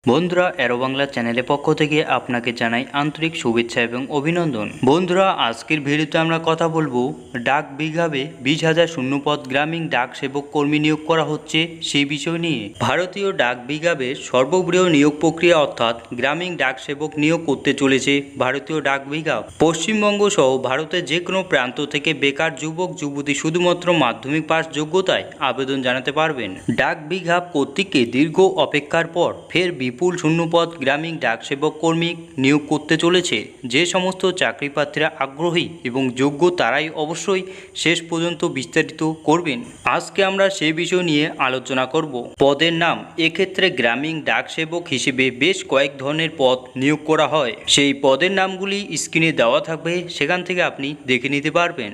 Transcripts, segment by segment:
বন্ধুরা অ্যারো বাংলা চ্যানেলের পক্ষ থেকে আপনাকে জানাই আন্তরিক শুভেচ্ছা এবং অভিনন্দন। বন্ধুরা আজকের ভিডিওতে আমরা কথা বলবো ডাক বিভাগে 20,000 শূন্যপদ গ্রামীণ ডাক সেবক কর্মী নিয়োগ করা হচ্ছে সেই বিষয় নিয়ে। ভারতীয় ডাক বিভাগের সর্ববৃহৎ নিয়োগ প্রক্রিয়া অর্থাৎ গ্রামীণ ডাক সেবক নিয়োগ করতে চলেছে ভারতীয় ডাক বিভাগ। পশ্চিমবঙ্গ সহ ভারতের যে কোনো প্রান্ত থেকে বেকার যুবক যুবতী শুধুমাত্র মাধ্যমিক পাস যোগ্যতায় আবেদন জানাতে পারবেন। ডাক বিভাগ কর্তৃক দীর্ঘ অপেক্ষার পর ফের বিপুল শূন্যপদ গ্রামীণ ডাক সেবক কর্মী নিয়োগ করতে চলেছে। যে সমস্ত চাকরিপ্রার্থীরা আগ্রহী এবং যোগ্য তারাই অবশ্যই শেষ পর্যন্ত বিস্তারিত করবেন। আজকে আমরা সেই বিষয় নিয়ে আলোচনা করব। পদের নাম, এক্ষেত্রে গ্রামীণ ডাক সেবক হিসেবে বেশ কয়েক ধরনের পদ নিয়োগ করা হয়। সেই পদের নামগুলি স্ক্রিনে দেওয়া থাকবে, সেখান থেকে আপনি দেখে নিতে পারবেন।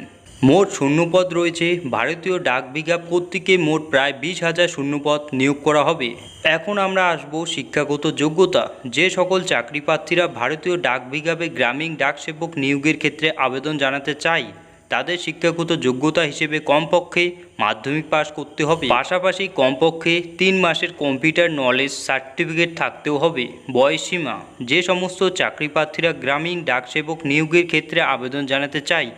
মোট শূন্যপদ রয়েছে ভারতীয় ডাক বিভাগ কর্তৃক মোট প্রায় 20,000 শূন্যপদ নিয়োগ করা হবে। এখন আমরা আসব শিক্ষাগত যোগ্যতা। যে সকল চাকরিপ্রার্থীরা ভারতীয় ডাক বিভাগে গ্রামীণ ডাক সেবক নিয়োগের ক্ষেত্রে আবেদন জানাতে চায় তাদের শিক্ষাগত যোগ্যতা হিসেবে কমপক্ষে মাধ্যমিক পাস করতে হবে, পাশাপাশি কমপক্ষে 3 মাসের কম্পিউটার নলেজ সার্টিফিকেট থাকতেও হবে। বয়সসীমা, যে সমস্ত চাকরিপ্রার্থীরা গ্রামীণ ডাক সেবক নিয়োগের ক্ষেত্রে আবেদন জানাতে চায়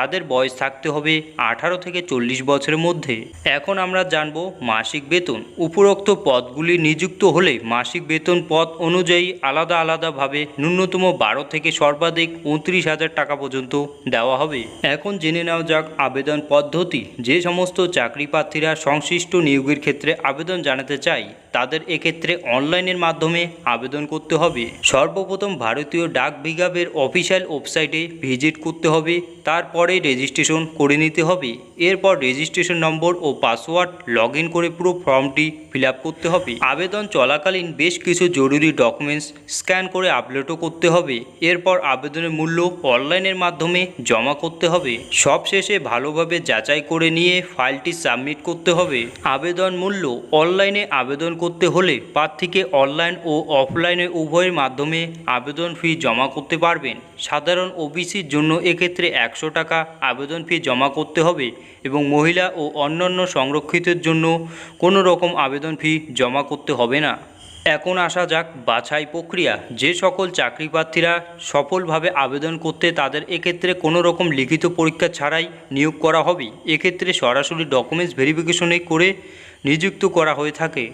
তাদের বয়স থাকতে হবে 18 থেকে 40 বছরের মধ্যে। এখন আমরা জানব মাসিক বেতন। উপরোক্ত পদগুলি নিযুক্ত হলে মাসিক বেতন পদ অনুযায়ী আলাদাভাবে ন্যূনতম 12 থেকে সর্বাধিক 29,000 টাকা পর্যন্ত দেওয়া হবে। এখন জেনে নেওয়া যাক আবেদন পদ্ধতি। যে সমস্ত চাকরিপ্রার্থীরা সংশ্লিষ্ট নিয়োগের ক্ষেত্রে আবেদন জানাতে চায় তাদের এক্ষেত্রে অনলাইনের মাধ্যমে আবেদন করতে হবে। সর্বপ্রথম ভারতীয় ডাক বিভাগের অফিসিয়াল ওয়েবসাইটে ভিজিট করতে হবে, তারপরে রেজিস্ট্রেশন করে নিতে হবে। এরপর রেজিস্ট্রেশন নম্বর ও পাসওয়ার্ড লগ ইন করে পুরো ফর্মটি ফিল আপ করতে হবে। আবেদন চলাকালীন বেশ কিছু জরুরি ডকুমেন্টস স্ক্যান করে আপলোডও করতে হবে। এরপর আবেদনের মূল্য অনলাইনের মাধ্যমে জমা করতে হবে। সবশেষে ভালোভাবে যাচাই করে নিয়ে ফাইলটি সাবমিট করতে হবে। আবেদন মূল্য, অনলাইনে আবেদন করতে হলে প্রার্থীকে অনলাইন ও অফলাইনে উভয়ের মাধ্যমে আবেদন ফি জমা করতে পারবেন। সাধারণ ওবিসির জন্য এক্ষেত্রে 100 টাকা আবেদন ফি জমা করতে হবে এবং মহিলা ও অন্যান্য সংরক্ষিতের জন্য কোনো রকম আবেদন ফি জমা করতে হবে না। এখন আসা যাক বাছাই প্রক্রিয়া। যে সকল চাকরিপ্রার্থীরা সফলভাবে আবেদন করতে তাদের এক্ষেত্রে কোনো রকম লিখিত পরীক্ষা ছাড়াই নিয়োগ করা হবে। এক্ষেত্রে সরাসরি ডকুমেন্টস ভেরিফিকেশনে করে নিযুক্ত করা হয়ে থাকে।